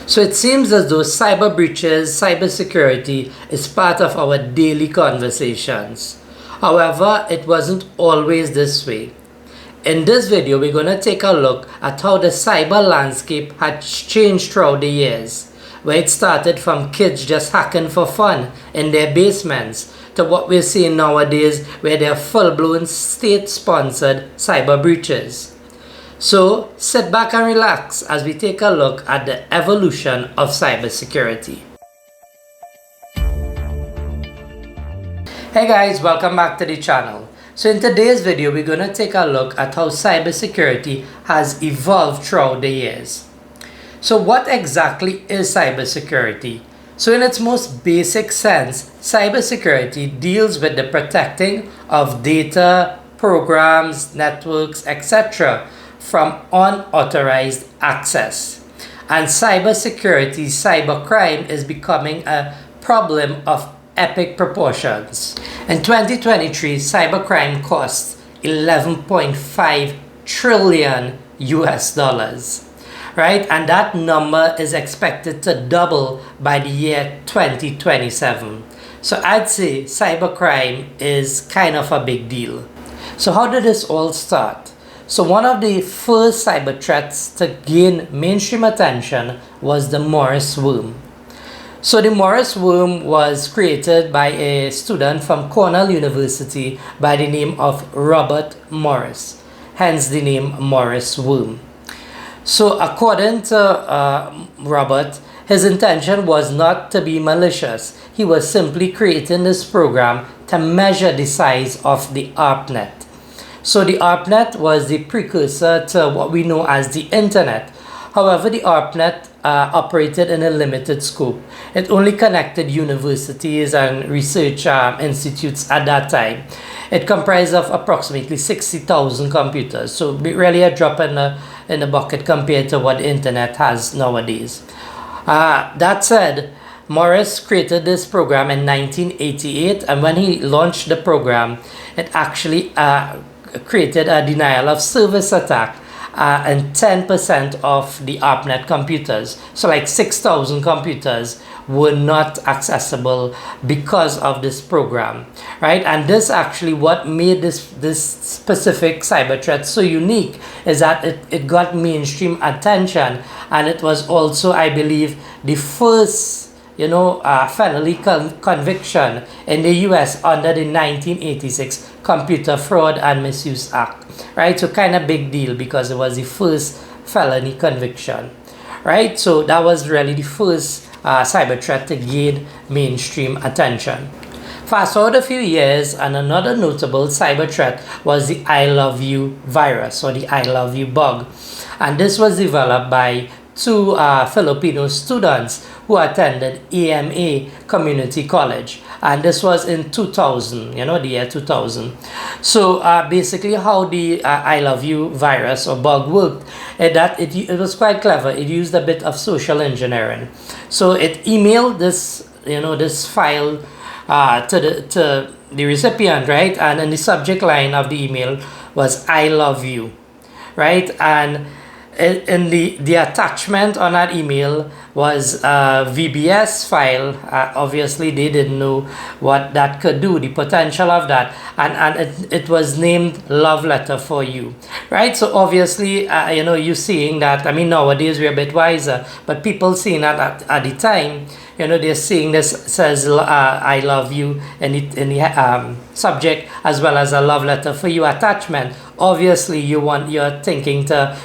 So it seems as though cyber breaches, cybersecurity is part of our daily conversations. However, it wasn't always this way. In this video, we're going to take a look at how the cyber landscape had changed throughout the years, where it started from kids just hacking for fun in their basements to what we're seeing nowadays, where there are full-blown state-sponsored cyber breaches. So sit back and relax as we take a look at the evolution of cybersecurity. Hey guys, welcome back to the channel. So in today's video, we're going to take a look at how cybersecurity has evolved throughout the years. So what exactly is cybersecurity? So in its most basic sense, cybersecurity deals with the protecting of data, programs, networks, etc. from unauthorized access. And cybersecurity, cybercrime is becoming a problem of epic proportions. In 2023, cybercrime cost 11.5 trillion US dollars, right? And that number is expected to double by the year 2027. So I'd say cybercrime is kind of a big deal. So how did this all start? So one of the first cyber threats to gain mainstream attention was the Morris worm. So the Morris worm was created by a student from Cornell University by the name of Robert Morris, hence the name Morris worm. So according to Robert, his intention was not to be malicious. He was simply creating this program to measure the size of the ARPANET. So the ARPANET was the precursor to what we know as the internet. However, the ARPANET operated in a limited scope. It only connected universities and research institutes at that time. It comprised of approximately 60,000 computers. So really a drop in the bucket compared to what the internet has nowadays. That said, Morris created this program in 1988, and when he launched the program, it actually created a denial of service attack and 10% of the ARPANET computers. So like 6,000 computers were not accessible because of this program, right? And this actually what made this specific cyber threat so unique is that it got mainstream attention, and it was also, I believe, the first felony conviction in the US under the 1986 Computer Fraud and Misuse Act, right? So kind of big deal because it was the first felony conviction, right? So that was really the first cyber threat to gain mainstream attention. Fast forward a few years, and another notable cyber threat was the IoW virus, or the IoW bug. And this was developed by two Filipino students who attended AMA Community College, and this was in 2000, the year 2000. So basically how the IoW virus or bug worked, it was quite clever. It used a bit of social engineering. So it emailed this this file to the recipient, right? And in the subject line of the email was "I love you," right? And in the attachment on that email was a VBS file. Obviously they didn't know what that could do, the potential of that, and it was named "Love Letter for You," right? So obviously you seeing that, I mean nowadays we're a bit wiser, but people seeing that at the time, they're seeing this says "I love you" in the subject, as well as a "Love Letter for You" attachment. Obviously you're thinking to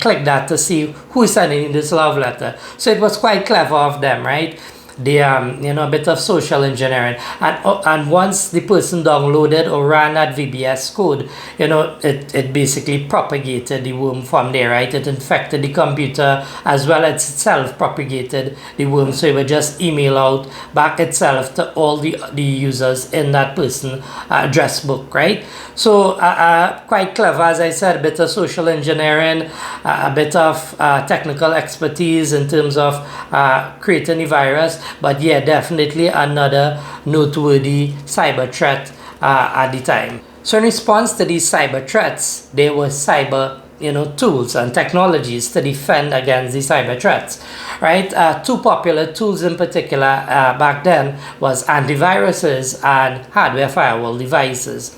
click that to see who's sending this love letter. So it was quite clever of them, right? The a bit of social engineering, and once the person downloaded or ran that VBS code, it basically propagated the worm from there, right? It infected the computer as well as itself propagated the worm, so it would just email out back itself to all the users in that person address book, right? So quite clever, as I said, a bit of social engineering, a bit of technical expertise in terms of creating the virus. But yeah, definitely another noteworthy cyber threat at the time. So in response to these cyber threats, there were cyber tools and technologies to defend against the cyber threats, right? Two popular tools in particular back then was antiviruses and hardware firewall devices.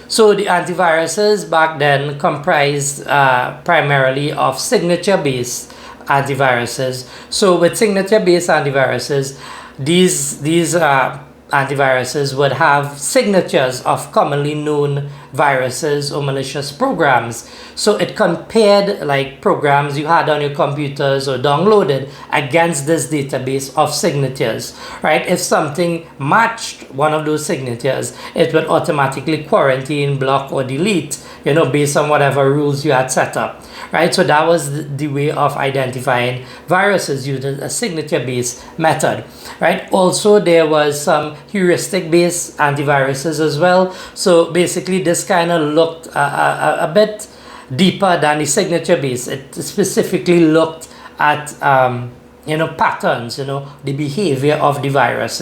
So the antiviruses back then comprised primarily of signature-based antiviruses. So with signature-based antiviruses, these antiviruses would have signatures of commonly known viruses or malicious programs. So it compared like programs you had on your computers or downloaded against this database of signatures, right? If something matched one of those signatures, it would automatically quarantine, block, or delete, based on whatever rules you had set up, right? So that was the way of identifying viruses using a signature-based method, right? Also, there was some heuristic-based antiviruses as well. So basically, this kind of looked a bit deeper than the signature-based. It specifically looked at patterns, the behavior of the virus,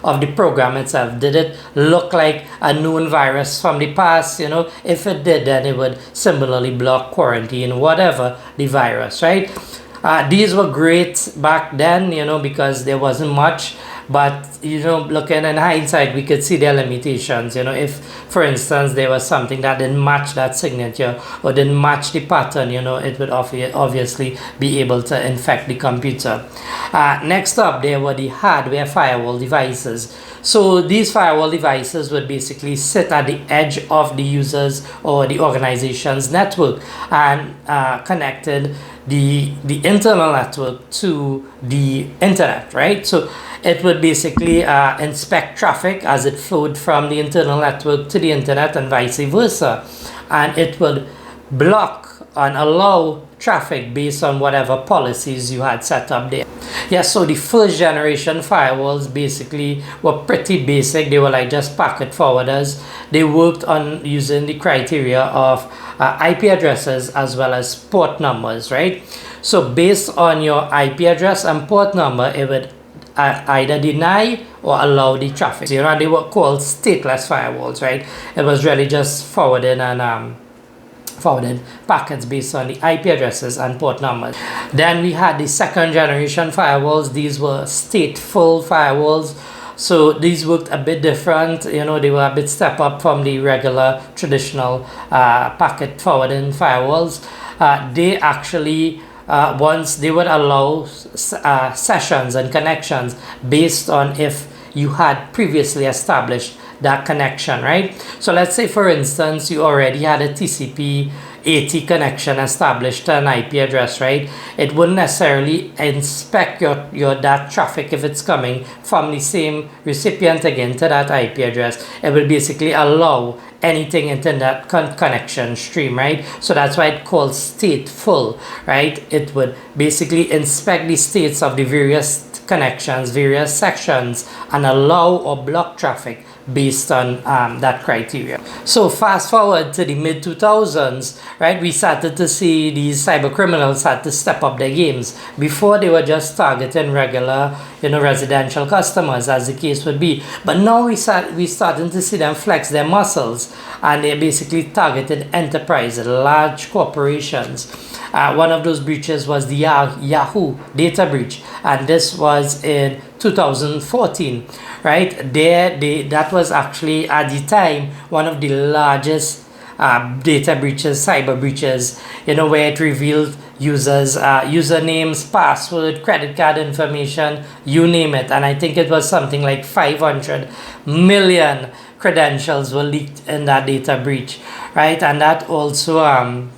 of the program itself. Did it look like a known virus from the past? If it did, then it would similarly block, quarantine, whatever the virus, right? These were great back then, because there wasn't much. But, looking in hindsight, we could see their limitations. If, for instance, there was something that didn't match that signature or didn't match the pattern, it would obviously be able to infect the computer. Next up, there were the hardware firewall devices. So these firewall devices would basically sit at the edge of the user's or the organization's network and connected the internal network to the internet, right? So it would basically inspect traffic as it flowed from the internal network to the internet and vice versa. And it would block and allow traffic based on whatever policies you had set up there. Yeah, so the first generation firewalls basically were pretty basic. They were like just packet forwarders. They worked on using the criteria of IP addresses as well as port numbers, right? So based on your IP address and port number, it would either deny or allow the traffic. And they were called stateless firewalls, right? It was really just forwarding and forwarded packets based on the IP addresses and port numbers. Then we had the second generation firewalls. These were stateful firewalls. So these worked a bit different. They were a bit step up from the regular traditional packet forwarding firewalls. They actually once they would allow sessions and connections based on if you had previously established that connection, right? So let's say, for instance, you already had a TCP 80 connection established to an IP address, right? It wouldn't necessarily inspect your that traffic if it's coming from the same recipient again to that IP address. It will basically allow anything into that connection stream, right? So that's why it's called stateful, right? It would basically inspect the states of the various connections, various sections, and allow or block traffic based on that criteria. So fast forward to the mid 2000s, right? We started to see these cyber criminals had to step up their games. Before, they were just targeting regular, residential customers, as the case would be. But now we starting to see them flex their muscles, and they're basically targeting enterprises, large corporations. One of those breaches was the Yahoo data breach, and this was in 2014, right? That was actually at the time one of the largest data breaches, cyber breaches, where it revealed users' usernames, password, credit card information, you name it. And I think it was something like 500 million credentials were leaked in that data breach, right? And that also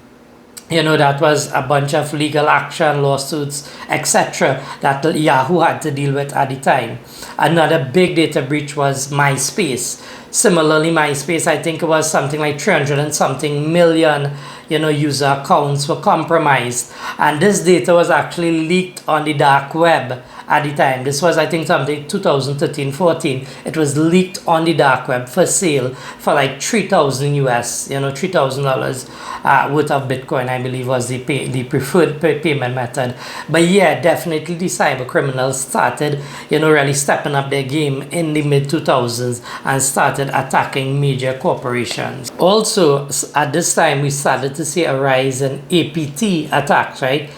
that was a bunch of legal action, lawsuits, etc. that Yahoo had to deal with at the time. Another big data breach was MySpace. Similarly, MySpace, I think it was something like 300 and something million, user accounts were compromised. And this data was actually leaked on the dark web at the time. This was, I think, something 2013-14. It was leaked on the dark web for sale for like 3,000 US, $3,000 worth of Bitcoin, I believe, was the preferred payment method. But yeah, definitely the cyber criminals started, really stepping up their game in the mid 2000s and started attacking major corporations. Also, at this time, we started to see a rise in APT attacks, right?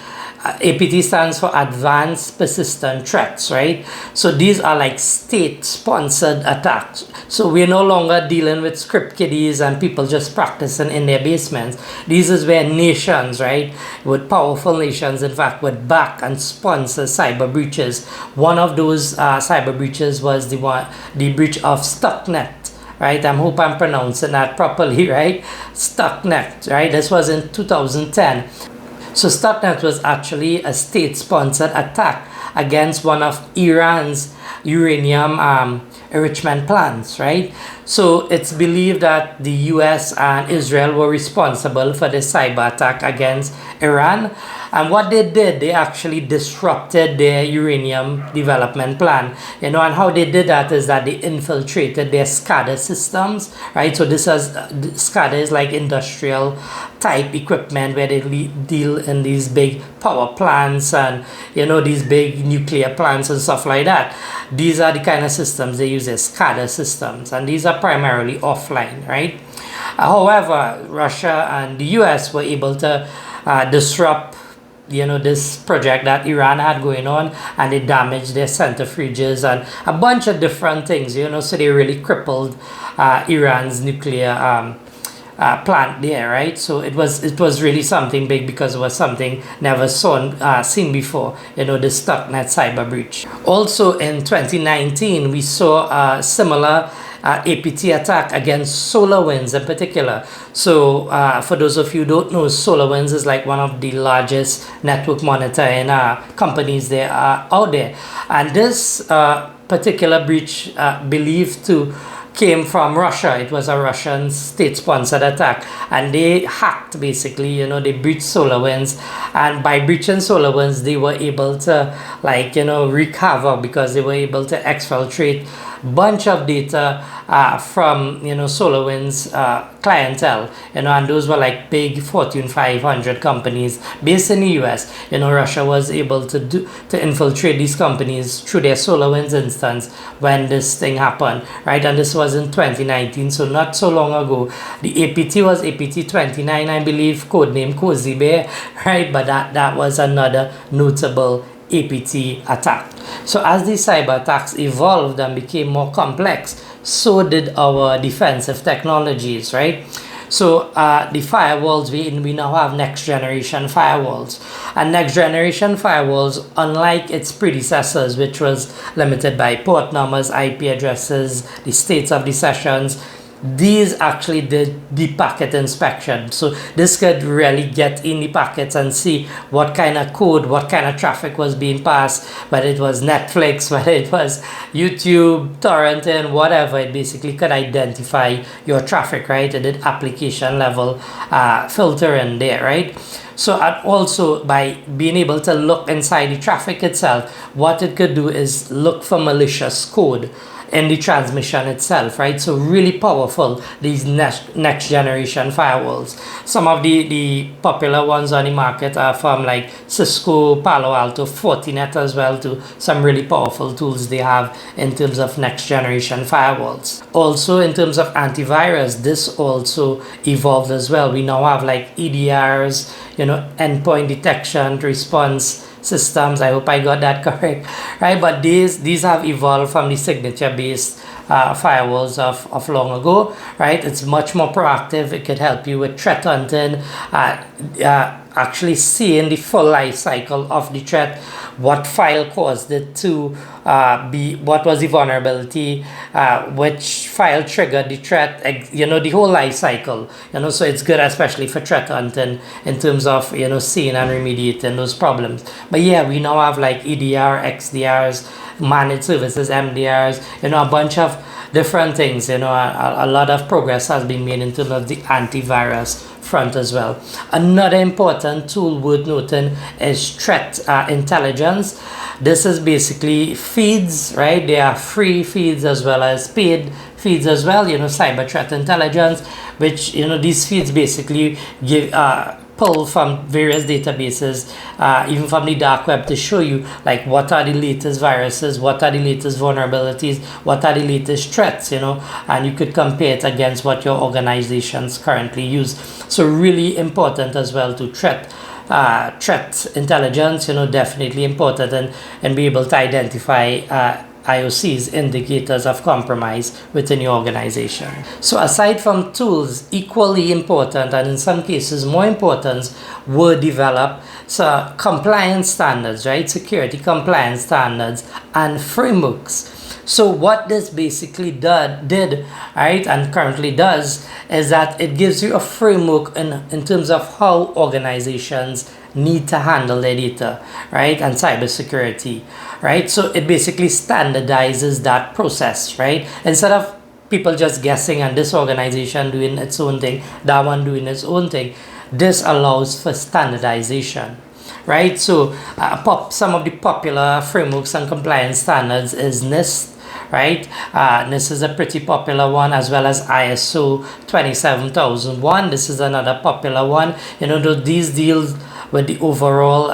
APT stands for Advanced Persistent Threats, right? So these are like state-sponsored attacks. So we're no longer dealing with script kiddies and people just practicing in their basements. These is where nations, right, with powerful nations, in fact, would back and sponsor cyber breaches. One of those cyber breaches was the breach of Stuxnet. Right, I hope I'm pronouncing that properly, right? Stuxnet, right? This was in 2010. So Stuxnet was actually a state-sponsored attack against one of Iran's uranium enrichment plants, right? So it's believed that the US and Israel were responsible for the cyber attack against Iran. And what they did, they actually disrupted their uranium development plan. And how they did that is that they infiltrated their SCADA systems, right? So SCADA is like industrial type equipment where they deal in these big power plants and, these big nuclear plants and stuff like that. These are the kind of systems they use as SCADA systems, and these are primarily offline, right? However, Russia and the US were able to disrupt this project that Iran had going on, and they damaged their centrifuges and a bunch of different things, so they really crippled Iran's nuclear plant there, right? So it was really something big because it was something never seen before, the Stuxnet cyber breach. Also in 2019, we saw a similar APT attack against SolarWinds in particular. So for those of you who don't know, SolarWinds is like one of the largest network monitoring companies there out there. And this particular breach believed to came from Russia. It was a Russian state-sponsored attack, and they hacked, basically, they breached SolarWinds, and by breaching SolarWinds, they were able to wreak havoc because they were able to exfiltrate bunch of data from SolarWinds clientele, and those were like big Fortune 500 companies based in the US. Russia was able to infiltrate these companies through their SolarWinds instance when this thing happened, right? And this was in 2019, so not so long ago. The APT was APT 29, I believe, codename Cozy Bear, right? But that was another notable APT attack. So as these cyber attacks evolved and became more complex, so did our defensive technologies, right? So the firewalls, we now have next generation firewalls, and next generation firewalls, unlike its predecessors, which was limited by port numbers, IP addresses, the states of the sessions, these actually did the packet inspection. So this could really get in the packets and see what kind of code, what kind of traffic was being passed, whether it was Netflix, whether it was YouTube, torrenting, whatever. It basically could identify your traffic, right? It did application level filtering there, right? So and also by being able to look inside the traffic itself, what it could do is look for malicious code in the transmission itself, right? So really powerful, these next generation firewalls. Some of the popular ones on the market are from like Cisco, Palo Alto, Fortinet as well, to some really powerful tools they have in terms of next generation firewalls. Also in terms of antivirus, this also evolved as well. We now have like EDRs, endpoint detection response systems. I hope I got that correct, right? But these have evolved from the signature based firewalls of long ago, right? It's much more proactive. It could help you with threat hunting, actually seeing the full life cycle of the threat, what file caused it to be, what was the vulnerability, which file triggered the threat, the whole life cycle, so it's good especially for threat hunting in terms of, seeing and remediating those problems. But yeah, we now have like EDR, XDRs, managed services, MDRs, a bunch of different things. A lot of progress has been made in terms of the antivirus front as well. Another important tool worth noting is threat intelligence. This is basically feeds, right? There are free feeds as well as paid feeds as well, cyber threat intelligence, which, these feeds basically give pull from various databases, even from the dark web, to show you like what are the latest viruses, what are the latest vulnerabilities, what are the latest threats, and you could compare it against what your organizations currently use. So really important as well to threat intelligence, definitely important, and be able to identify IOCs, indicators of compromise within your organization. So aside from tools, equally important, and in some cases more important, were developed compliance standards, right? Security compliance standards and frameworks. So what this basically did, right, and currently does, is that it gives you a framework in terms of how organizations need to handle their data, right, and cybersecurity, right? So it basically standardizes that process, right? Instead of people just guessing and this organization doing its own thing, that one doing its own thing, this allows for standardization, right? So some of the popular frameworks and compliance standards is NIST, right? This is a pretty popular one, as well as ISO 27001. This is another popular one. These deals with the overall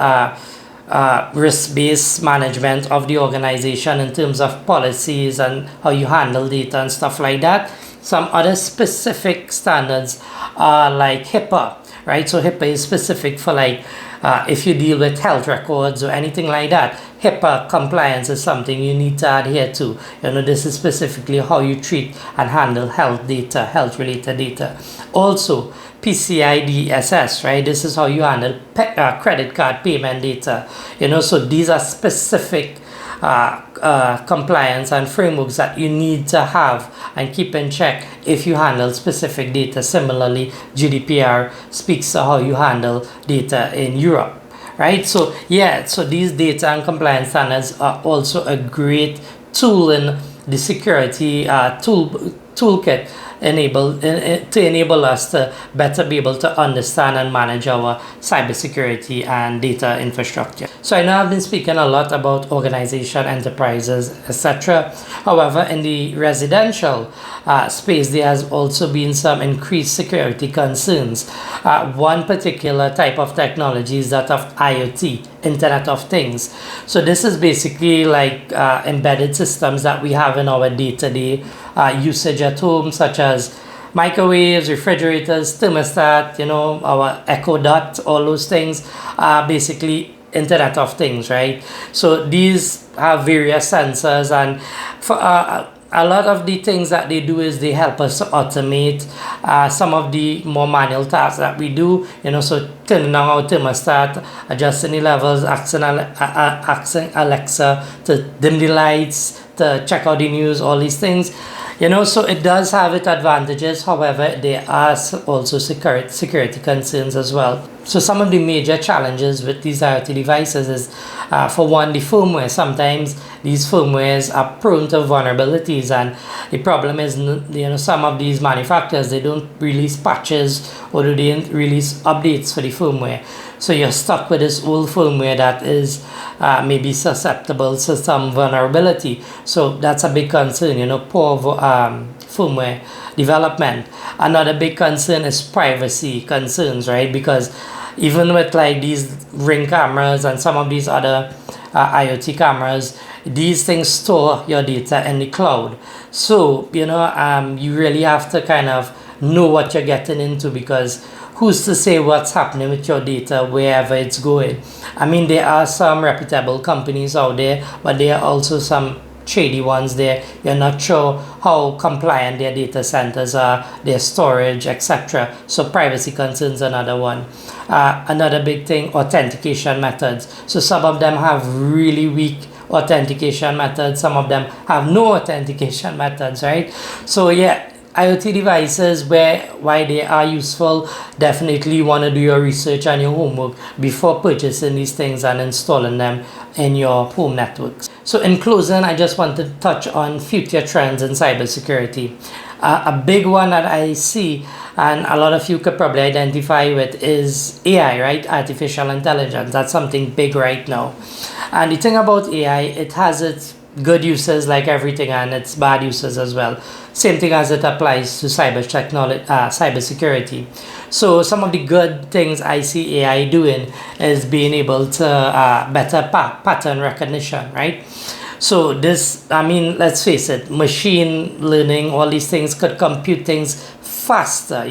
risk-based management of the organization in terms of policies and how you handle data and stuff like that. Some other specific standards are like HIPAA, right? So HIPAA is specific for if you deal with health records or anything like that. HIPAA compliance is something you need to adhere to. This is specifically how you treat and handle health data, health-related data. Also, PCI DSS, right? This is how you handle credit card payment data. So these are specific compliance and frameworks that you need to have and keep in check if you handle specific data. Similarly, GDPR speaks to how you handle data in Europe, right? So these data and compliance standards are also a great tool in the security toolkit to enable us to better be able to understand and manage our cybersecurity and data infrastructure. So I know I've been speaking a lot about organization, enterprises, etc. However, in the residential space, there has also been some increased security concerns. One particular type of technology is that of IoT, Internet of Things. So this is basically like embedded systems that we have in our day-to-day usage at home, such as microwaves, refrigerators, thermostat, our Echo Dot, all those things are basically Internet of Things, right? So these have various sensors, and for a lot of the things that they do is they help us to automate some of the more manual tasks that we do, so turning down our thermostat, adjusting the levels, asking Alexa to dim the lights, to check out the news, all these things. So it does have its advantages. However, there are also security concerns as well. So some of the major challenges with these IoT devices is, for one, the firmware. Sometimes these firmwares are prone to vulnerabilities, and the problem is, some of these manufacturers, they don't release patches or they don't release updates for the firmware. So you're stuck with this old firmware that is maybe susceptible to some vulnerability. So that's a big concern, poor firmware development. Another big concern is privacy concerns, right? Because even with these Ring cameras and some of these other IoT cameras, these things store your data in the cloud. So, you really have to kind of know what you're getting into, because who's to say what's happening with your data wherever it's going? I mean, there are some reputable companies out there, but there are also some shady ones there. You're not sure how compliant their data centers are, their storage, etc. So privacy concerns, another one. Another big thing, authentication methods. So some of them have really weak authentication methods, some of them have no authentication methods, right? So IoT devices, why they are useful, definitely want to do your research and your homework before purchasing these things and installing them in your home networks. So in closing, I just want to touch on future trends in cybersecurity. A big one that I see, and a lot of you could probably identify with, is AI, right? Artificial intelligence. That's something big right now. And the thing about AI, it has its good uses like everything, and its bad uses as well. Same thing as it applies to cybersecurity. So some of the good things I see AI doing is being able to better pattern recognition, right? So this, I mean, let's face it, machine learning, all these things could compute things faster,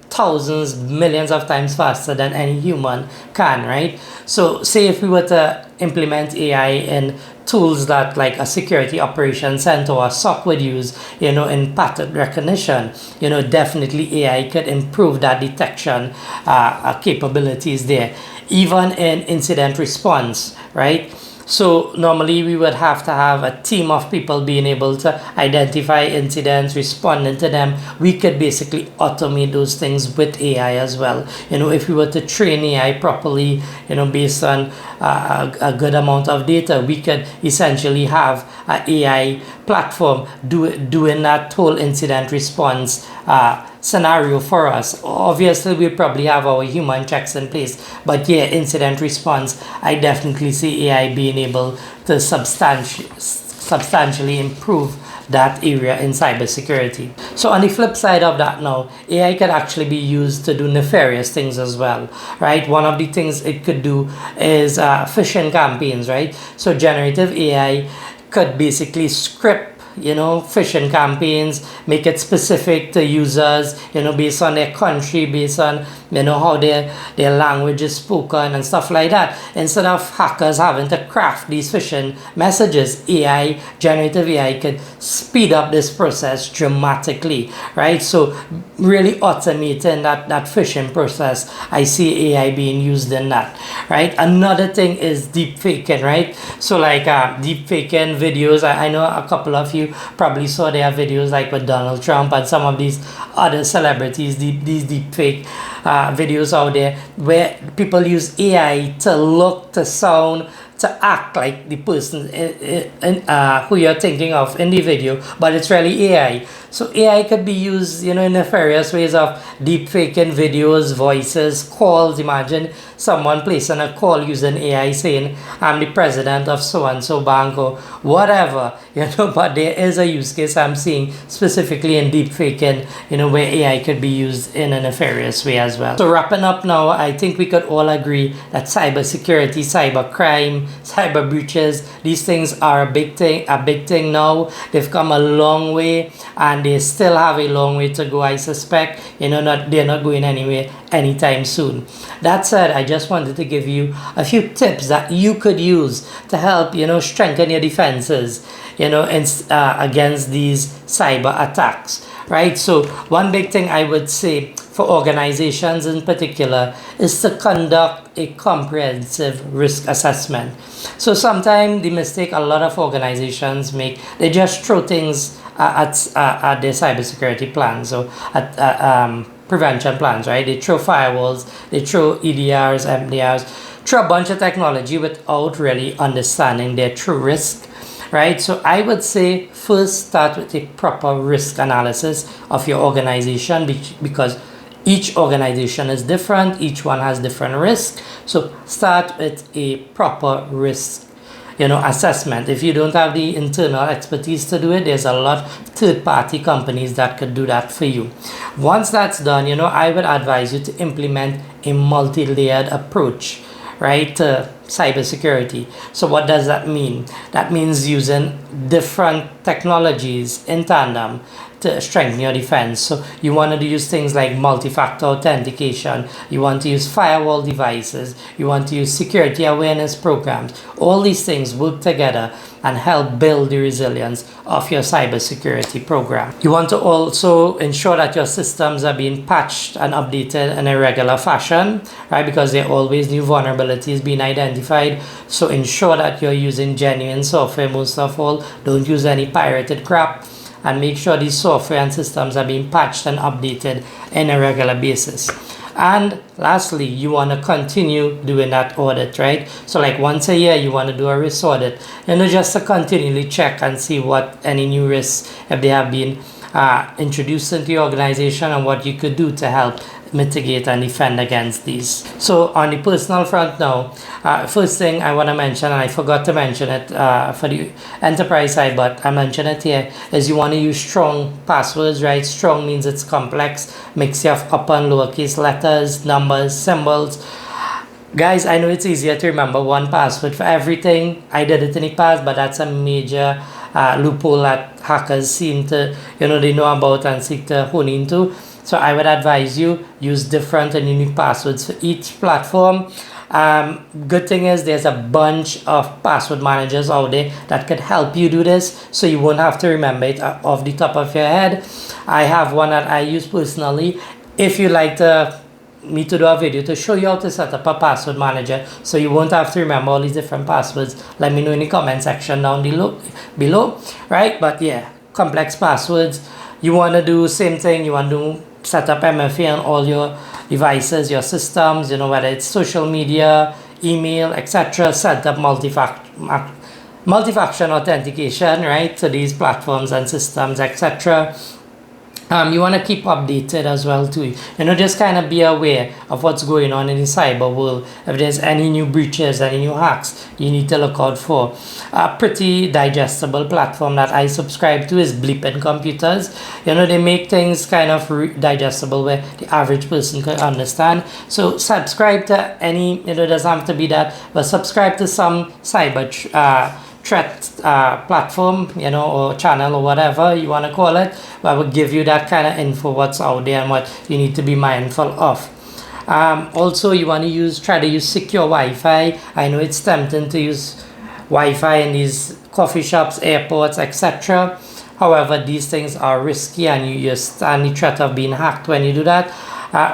thousands, millions of times faster than any human can, right? So say if we were to implement AI in tools that like a security operations center or SOC would use, in pattern recognition, definitely AI could improve that detection capabilities there. Even in incident response, right? So normally we would have to have a team of people being able to identify incidents, responding to them. We could basically automate those things with AI as well. If we were to train AI properly, based on a good amount of data, we could essentially have an AI platform doing that whole incident response scenario for us. Obviously, we probably have our human checks in place, but yeah, incident response, I definitely see AI being able to substantially improve that area in cybersecurity. So on the flip side of that now, AI can actually be used to do nefarious things as well, right? One of the things it could do is phishing campaigns, right? So generative AI could basically script phishing campaigns, make it specific to users, based on their country, based on, how their language is spoken and stuff like that. Instead of hackers having to craft these phishing messages, generative AI could speed up this process dramatically, right? So really automating that phishing process, I see AI being used in that, right? Another thing is deep faking, right? So like deep faking videos, I know a couple of you probably saw their videos like with Donald Trump and some of these other celebrities, these deep fake videos out there where people use AI to look, to sound, to act like the person who you're thinking of in the video, but it's really AI. So AI could be used, in nefarious ways of deep faking videos, voices, calls. Imagine someone placing a call using AI saying, I'm the president of so-and-so bank or whatever, but there is a use case I'm seeing specifically in deep faking, where AI could be used in a nefarious way as well. So wrapping up now, I think we could all agree that cybersecurity, cybercrime, cyber breaches, these things are a big thing now. They've come a long way, and they still have a long way to go, I suspect. They're not going anywhere anytime soon. That said, I just wanted to give you a few tips that you could use to help, strengthen your defenses, against these cyber attacks, right? So one big thing I would say for organizations in particular is to conduct a comprehensive risk assessment. So sometimes the mistake a lot of organizations make, they just throw things at their cybersecurity plans, or at prevention plans, right? They throw firewalls, they throw EDRs, MDRs, throw a bunch of technology without really understanding their true risk, right? So I would say first start with a proper risk analysis of your organization, because each organization is different, each one has different risks. So start with a proper risk assessment. If you don't have the internal expertise to do it, there's a lot of third-party companies that could do that for you. Once that's done, I would advise you to implement a multi-layered approach, right, to cybersecurity. So what does that mean? That means using different technologies in tandem to strengthen your defense. So you want to use things like multi-factor authentication, you want to use firewall devices, you want to use security awareness programs. All these things work together and help build the resilience of your cybersecurity program. You want to also ensure that your systems are being patched and updated in a regular fashion, right? Because there are always new vulnerabilities being identified. So ensure that you're using genuine software most of all. Don't use any pirated crap. And make sure these software and systems are being patched and updated on a regular basis. And lastly, you want to continue doing that audit, right? So like once a year, you want to do a risk audit, just to continually check and see what any new risks, if they have been introduced into your organization and what you could do to help mitigate and defend against these. So on the personal front now, first thing I want to mention, and I forgot to mention it for the enterprise side, but I mention it here, is you want to use strong passwords, right? Strong means it's complex, mixture of upper and lowercase letters, numbers, symbols. Guys, I know it's easier to remember one password for everything. I did it in the past, but that's a major loophole that hackers seem to, they know about and seek to hone into. So I would advise you use different and unique passwords for each platform. Good thing is there's a bunch of password managers out there that could help you do this, so you won't have to remember it off the top of your head. I have one that I use personally. If you like me to do a video to show you how to set up a password manager so you won't have to remember all these different passwords, let me know in the comment section down below, right? But yeah, complex passwords, you want to do same thing. You want to set up MFA on all your devices, your systems, whether it's social media, email, etc. Set up multi-factor authentication, right, to these platforms and systems, etc. You want to keep updated as well too. Just kind of be aware of what's going on in the cyber world. If there's any new breaches, any new hacks, you need to look out for. A pretty digestible platform that I subscribe to is Bleeping Computers. They make things kind of digestible where the average person could understand. So subscribe to any, it doesn't have to be that, but subscribe to some cyber threat platform, or channel, or whatever you want to call it, that will give you that kind of info, what's out there and what you need to be mindful of. Also, you want to try to use secure Wi-Fi. I know it's tempting to use Wi-Fi in these coffee shops, airports, etc. However, these things are risky and you stand the threat of being hacked when you do that.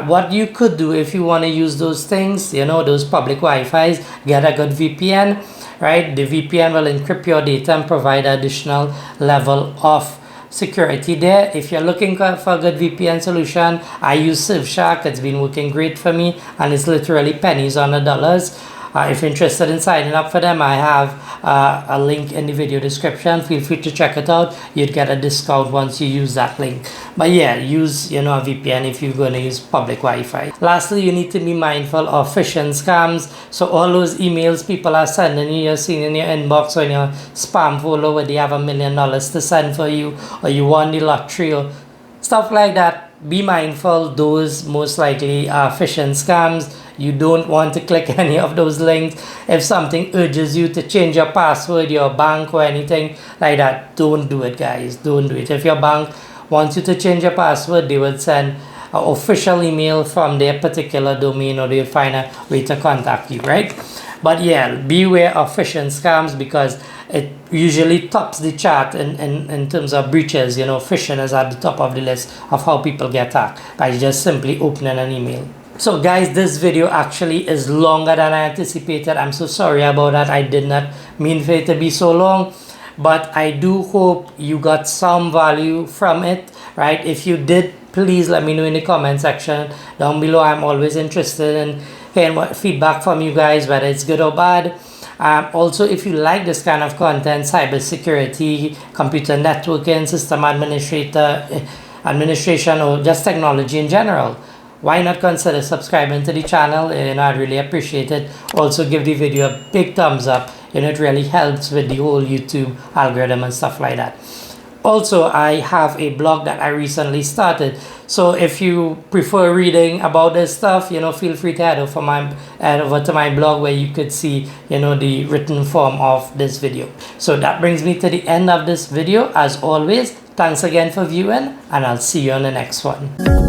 What you could do if you want to use those things, those public Wi-Fis, get a good VPN, right? The VPN will encrypt your data and provide additional level of security there. If you're looking for a good VPN solution, I use Surfshark. It's been working great for me, and it's literally pennies on the dollars. If you're interested in signing up for them, I have a link in the video description. Feel free to check it out. You'd get a discount once you use that link. But yeah, use a VPN if you're going to use public Wi-Fi. Lastly, you need to be mindful of phishing scams. So all those emails people are sending you, you're seeing in your inbox or in your spam folder where they have $1 million to send for you, or you won the lottery or stuff like that. Be mindful, those most likely are phishing scams. You don't want to click any of those links. If something urges you to change your password, your bank, or anything like that, don't do it, guys. Don't do it. If your bank wants you to change your password, they will send an official email from their particular domain, or they'll find a way to contact you, right? But yeah, beware of phishing scams, because it usually tops the chart in terms of breaches. Phishing is at the top of the list of how people get hacked by just simply opening an email. So guys, this video actually is longer than I anticipated. I'm so sorry about that. I did not mean for it to be so long, but I do hope you got some value from it, right? If you did, please let me know in the comment section down below. I'm always interested in hearing what feedback from you guys, whether it's good or bad. Also, if you like this kind of content, cybersecurity, computer networking, system administration, or just technology in general, why not consider subscribing to the channel? I'd really appreciate it. Also, give the video a big thumbs up. It really helps with the whole YouTube algorithm and stuff like that. Also, I have a blog that I recently started. So if you prefer reading about this stuff, feel free to head over to my blog, where you could see, the written form of this video. So that brings me to the end of this video. As always, thanks again for viewing, and I'll see you on the next one.